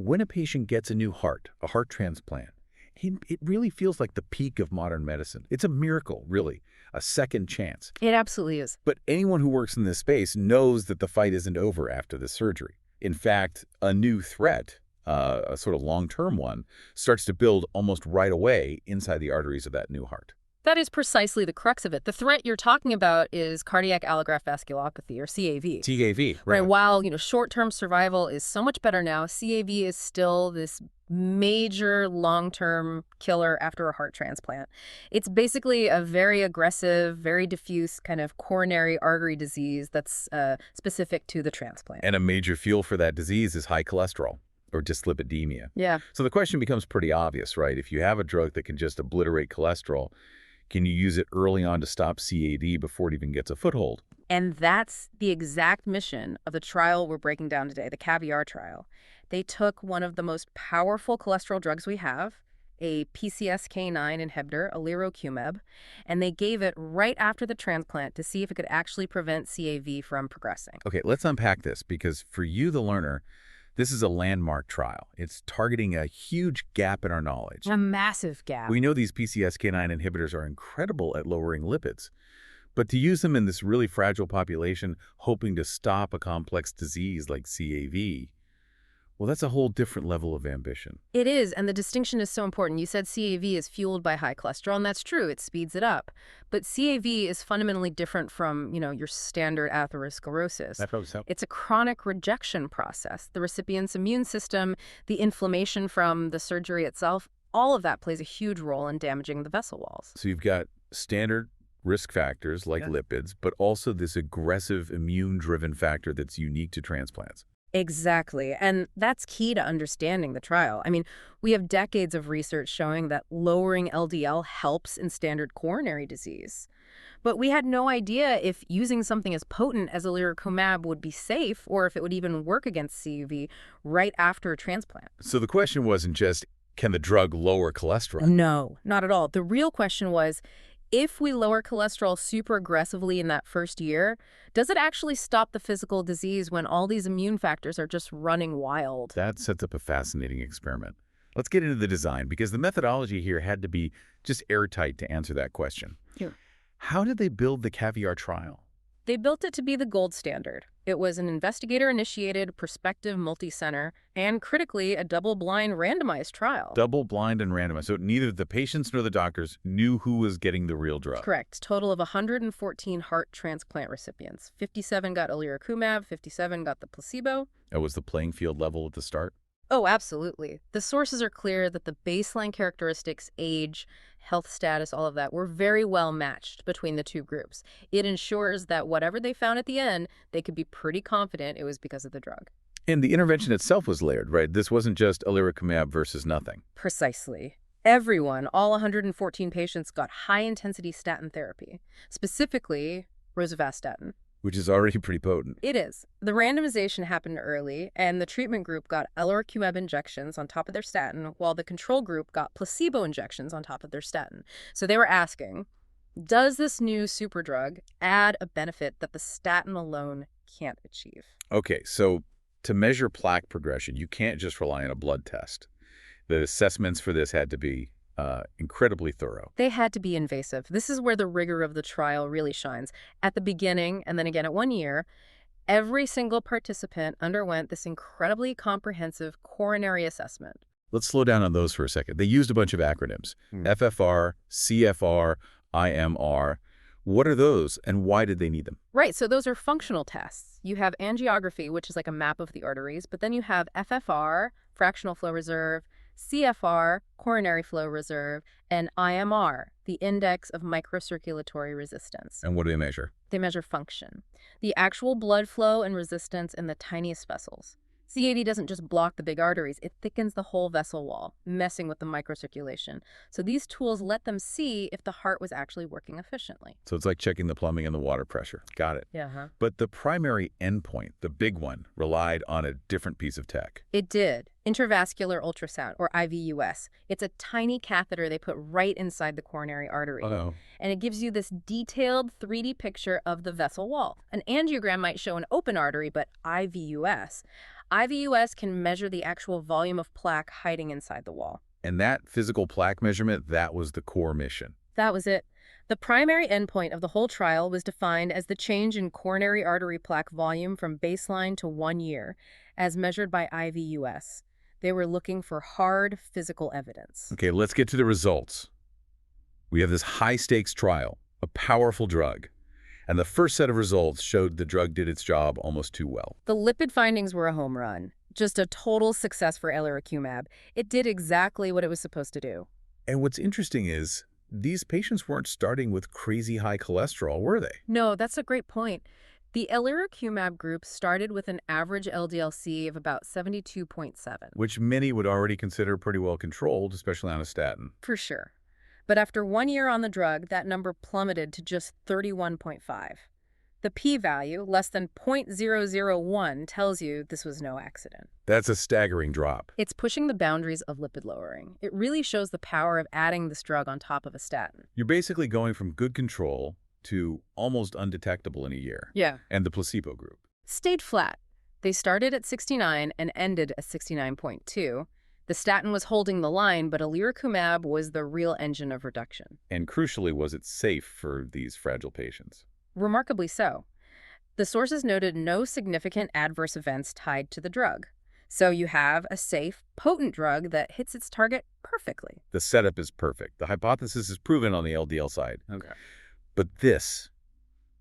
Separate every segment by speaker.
Speaker 1: When a patient gets a new heart, a heart transplant, it really feels like the peak of modern medicine. It's a miracle, really, a second chance.
Speaker 2: It absolutely is.
Speaker 1: But anyone who works in this space knows that the fight isn't over after the surgery. In fact, a new threat, a sort of long-term one, starts to build almost right away inside the arteries of that new heart.
Speaker 2: That is precisely the crux of it. The threat you're talking about is cardiac allograft vasculopathy, or CAV.
Speaker 1: CAV,
Speaker 2: Right.
Speaker 1: right.
Speaker 2: While, short-term survival is so much better now, CAV is still this major long-term killer after a heart transplant. It's basically a very aggressive, very diffuse kind of coronary artery disease that's specific to the transplant.
Speaker 1: And a major fuel for that disease is high cholesterol, or dyslipidemia.
Speaker 2: Yeah.
Speaker 1: So the question becomes pretty obvious, right? If you have a drug that can just obliterate cholesterol, can you use it early on to stop CAD before it even gets a foothold?
Speaker 2: And that's the exact mission of the trial we're breaking down today, the CAVIAR trial. They took one of the most powerful cholesterol drugs we have, a PCSK9 inhibitor, Alirocumab, and they gave it right after the transplant to see if it could actually prevent CAV from progressing.
Speaker 1: Okay, let's unpack this, because for you, the learner, this is a landmark trial. It's targeting a huge gap in our knowledge.
Speaker 2: A massive gap.
Speaker 1: We know these PCSK9 inhibitors are incredible at lowering lipids, but to use them in this really fragile population, hoping to stop a complex disease like CAV, well, that's a whole different level of ambition.
Speaker 2: It is, and the distinction is so important. You said CAV is fueled by high cholesterol, and that's true. It speeds it up. But CAV is fundamentally different from, your standard atherosclerosis.
Speaker 1: That probably so.
Speaker 2: It's a chronic rejection process. The recipient's immune system, the inflammation from the surgery itself, all of that plays a huge role in damaging the vessel walls.
Speaker 1: So you've got standard risk factors like lipids, but also this aggressive immune-driven factor that's unique to transplants.
Speaker 2: Exactly. And that's key to understanding the trial. I mean, we have decades of research showing that lowering LDL helps in standard coronary disease. But we had no idea if using something as potent as Alirocumab would be safe, or if it would even work against CAV right after a transplant.
Speaker 1: So the question wasn't just, can the drug lower cholesterol?
Speaker 2: No, not at all. The real question was, if we lower cholesterol super aggressively in that first year, does it actually stop the physical disease when all these immune factors are just running wild?
Speaker 1: That sets up a fascinating experiment. Let's get into the design, because the methodology here had to be just airtight to answer that question.
Speaker 2: Here.
Speaker 1: How did they build the CAVIAR trial?
Speaker 2: They built it to be the gold standard. It was an investigator-initiated, prospective, multi-center, and critically, a double-blind randomized trial.
Speaker 1: Double-blind and randomized. So neither the patients nor the doctors knew who was getting the real drug.
Speaker 2: Correct. Total of 114 heart transplant recipients. 57 got Alirocumab, 57 got the placebo.
Speaker 1: That was the playing field level at the start?
Speaker 2: Oh, absolutely. The sources are clear that the baseline characteristics, age, health status, all of that, were very well matched between the two groups. It ensures that whatever they found at the end, they could be pretty confident it was because of the drug.
Speaker 1: And the intervention itself was layered, right? This wasn't just Alirocumab versus nothing.
Speaker 2: Precisely. Everyone, all 114 patients, got high-intensity statin therapy, specifically rosuvastatin.
Speaker 1: Which is already pretty potent.
Speaker 2: It is. The randomization happened early, and the treatment group got Alirocumab injections on top of their statin, while the control group got placebo injections on top of their statin. So they were asking, does this new superdrug add a benefit that the statin alone can't achieve?
Speaker 1: Okay, so to measure plaque progression, you can't just rely on a blood test. The assessments for this had to be incredibly thorough.
Speaker 2: They had to be invasive. This is where the rigor of the trial really shines. At the beginning, and then again at 1 year, every single participant underwent this incredibly comprehensive coronary assessment.
Speaker 1: Let's slow down on those for a second. They used a bunch of acronyms. FFR, CFR, IMR. What are those, and why did they need them?
Speaker 2: Right, so those are functional tests. You have angiography, which is like a map of the arteries, but then you have FFR, fractional flow reserve, CFR, coronary flow reserve, and IMR, the index of microcirculatory resistance.
Speaker 1: And what do they measure?
Speaker 2: They measure function, the actual blood flow and resistance in the tiniest vessels. CAD doesn't just block the big arteries, it thickens the whole vessel wall, messing with the microcirculation. So these tools let them see if the heart was actually working efficiently.
Speaker 1: So it's like checking the plumbing and the water pressure. Got it.
Speaker 2: Yeah.
Speaker 1: But the primary endpoint, the big one, relied on a different piece of tech.
Speaker 2: It did. Intravascular ultrasound, or IVUS. It's a tiny catheter they put right inside the coronary artery.
Speaker 1: Uh-oh.
Speaker 2: And it gives you this detailed 3D picture of the vessel wall. An angiogram might show an open artery, but IVUS. IVUS can measure the actual volume of plaque hiding inside the wall.
Speaker 1: And that physical plaque measurement, that was the core mission.
Speaker 2: That was it. The primary endpoint of the whole trial was defined as the change in coronary artery plaque volume from baseline to 1 year, as measured by IVUS. They were looking for hard physical evidence.
Speaker 1: Okay, let's get to the results. We have this high-stakes trial, a powerful drug. And the first set of results showed the drug did its job almost too well.
Speaker 2: The lipid findings were a home run. Just a total success for Alirocumab. It did exactly what it was supposed to do.
Speaker 1: And what's interesting is, these patients weren't starting with crazy high cholesterol, were they?
Speaker 2: No, that's a great point. The Alirocumab group started with an average LDL-C of about 72.7.
Speaker 1: Which many would already consider pretty well controlled, especially on a statin.
Speaker 2: For sure. But after 1 year on the drug, that number plummeted to just 31.5. The p-value, less than 0.001, tells you this was no accident.
Speaker 1: That's a staggering drop.
Speaker 2: It's pushing the boundaries of lipid lowering. It really shows the power of adding this drug on top of a statin.
Speaker 1: You're basically going from good control to almost undetectable in a year.
Speaker 2: Yeah.
Speaker 1: And the placebo group.
Speaker 2: Stayed flat. They started at 69 and ended at 69.2. The statin was holding the line, but Alirocumab was the real engine of reduction.
Speaker 1: And crucially, was it safe for these fragile patients?
Speaker 2: Remarkably so. The sources noted no significant adverse events tied to the drug. So you have a safe, potent drug that hits its target perfectly.
Speaker 1: The setup is perfect. The hypothesis is proven on the LDL side.
Speaker 2: Okay.
Speaker 1: But this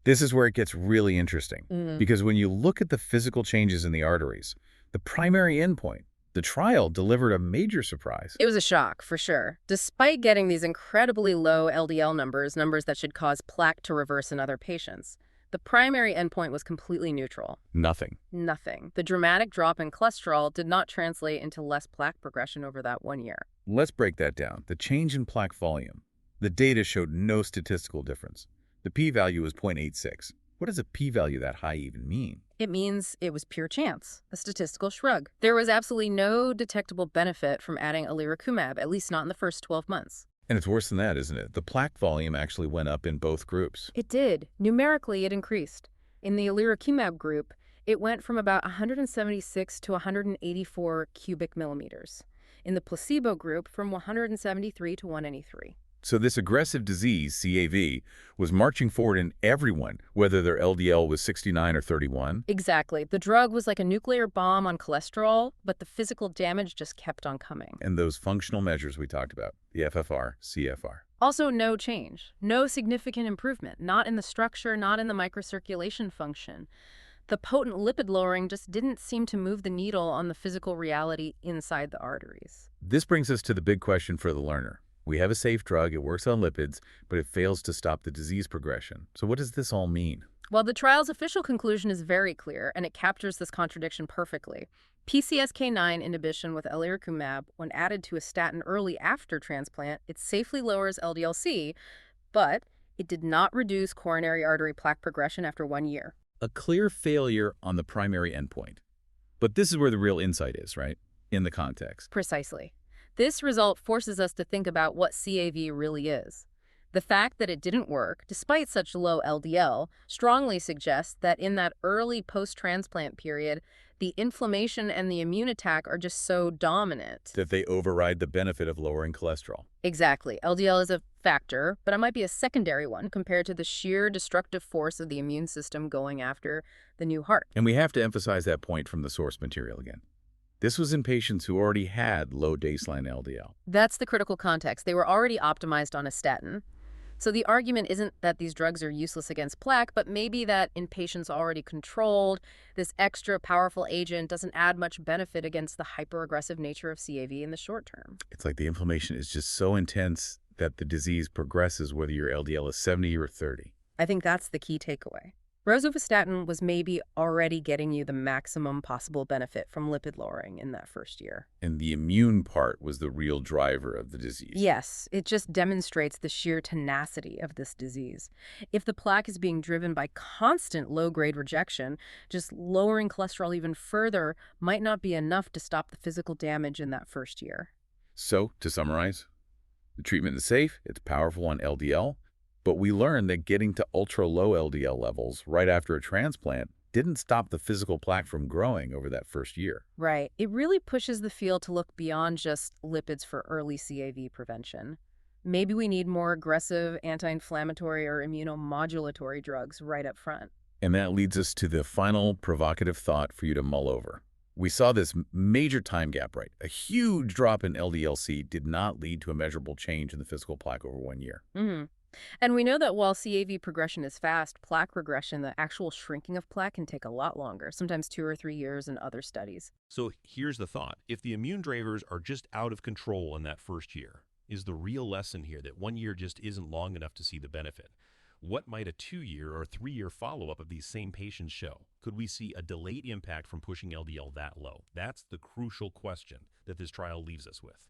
Speaker 1: is where it gets really interesting. Because when you look at the physical changes in the arteries, the primary endpoint, the trial delivered a major surprise.
Speaker 2: It was a shock, for sure. Despite getting these incredibly low LDL numbers that should cause plaque to reverse in other patients, the primary endpoint was completely neutral.
Speaker 1: Nothing.
Speaker 2: Nothing. The dramatic drop in cholesterol did not translate into less plaque progression over that 1 year.
Speaker 1: Let's break that down. The change in plaque volume. The data showed no statistical difference. The p-value was 0.86. What does a p-value that high even mean?
Speaker 2: It means it was pure chance, a statistical shrug. There was absolutely no detectable benefit from adding Alirocumab, at least not in the first 12 months.
Speaker 1: And it's worse than that, isn't it? The plaque volume actually went up in both groups.
Speaker 2: It did. Numerically, it increased. In the Alirocumab group, it went from about 176 to 184 cubic millimeters. In the placebo group, from 173 to 193.
Speaker 1: So this aggressive disease, CAV, was marching forward in everyone, whether their LDL was 69 or 31.
Speaker 2: Exactly. The drug was like a nuclear bomb on cholesterol, but the physical damage just kept on coming.
Speaker 1: And those functional measures we talked about, the FFR, CFR.
Speaker 2: Also, no change. No significant improvement. Not in the structure, not in the microcirculation function. The potent lipid lowering just didn't seem to move the needle on the physical reality inside the arteries.
Speaker 1: This brings us to the big question for the learner. We have a safe drug, it works on lipids, but it fails to stop the disease progression. So what does this all mean?
Speaker 2: Well, the trial's official conclusion is very clear, and it captures this contradiction perfectly. PCSK9 inhibition with Alirocumab, when added to a statin early after transplant, it safely lowers LDL-C, but it did not reduce coronary artery plaque progression after 1 year.
Speaker 1: A clear failure on the primary endpoint. But this is where the real insight is, right? In the context.
Speaker 2: Precisely. This result forces us to think about what CAV really is. The fact that it didn't work, despite such low LDL, strongly suggests that in that early post-transplant period, the inflammation and the immune attack are just so dominant.
Speaker 1: That they override the benefit of lowering cholesterol.
Speaker 2: Exactly. LDL is a factor, but it might be a secondary one compared to the sheer destructive force of the immune system going after the new heart.
Speaker 1: And we have to emphasize that point from the source material again. This was in patients who already had low baseline LDL.
Speaker 2: That's the critical context. They were already optimized on a statin. So the argument isn't that these drugs are useless against plaque, but maybe that in patients already controlled, this extra powerful agent doesn't add much benefit against the hyperaggressive nature of CAV in the short term.
Speaker 1: It's like the inflammation is just so intense that the disease progresses whether your LDL is 70 or 30.
Speaker 2: I think that's the key takeaway. Rosuvastatin was maybe already getting you the maximum possible benefit from lipid lowering in that first year.
Speaker 1: And the immune part was the real driver of the disease.
Speaker 2: Yes, it just demonstrates the sheer tenacity of this disease. If the plaque is being driven by constant low-grade rejection, just lowering cholesterol even further might not be enough to stop the physical damage in that first year.
Speaker 1: So, to summarize, the treatment is safe, it's powerful on LDL, but we learned that getting to ultra-low LDL levels right after a transplant didn't stop the physical plaque from growing over that first year.
Speaker 2: Right. It really pushes the field to look beyond just lipids for early CAV prevention. Maybe we need more aggressive anti-inflammatory or immunomodulatory drugs right up front.
Speaker 1: And that leads us to the final provocative thought for you to mull over. We saw this major time gap, right? A huge drop in LDL-C did not lead to a measurable change in the physical plaque over 1 year.
Speaker 2: Hmm. And we know that while CAV progression is fast, plaque regression, the actual shrinking of plaque, can take a lot longer, sometimes 2 or 3 years in other studies.
Speaker 3: So here's the thought. If the immune drivers are just out of control in that first year, is the real lesson here that 1 year just isn't long enough to see the benefit? What might a 2 year or 3 year follow-up of these same patients show? Could we see a delayed impact from pushing LDL that low? That's the crucial question that this trial leaves us with.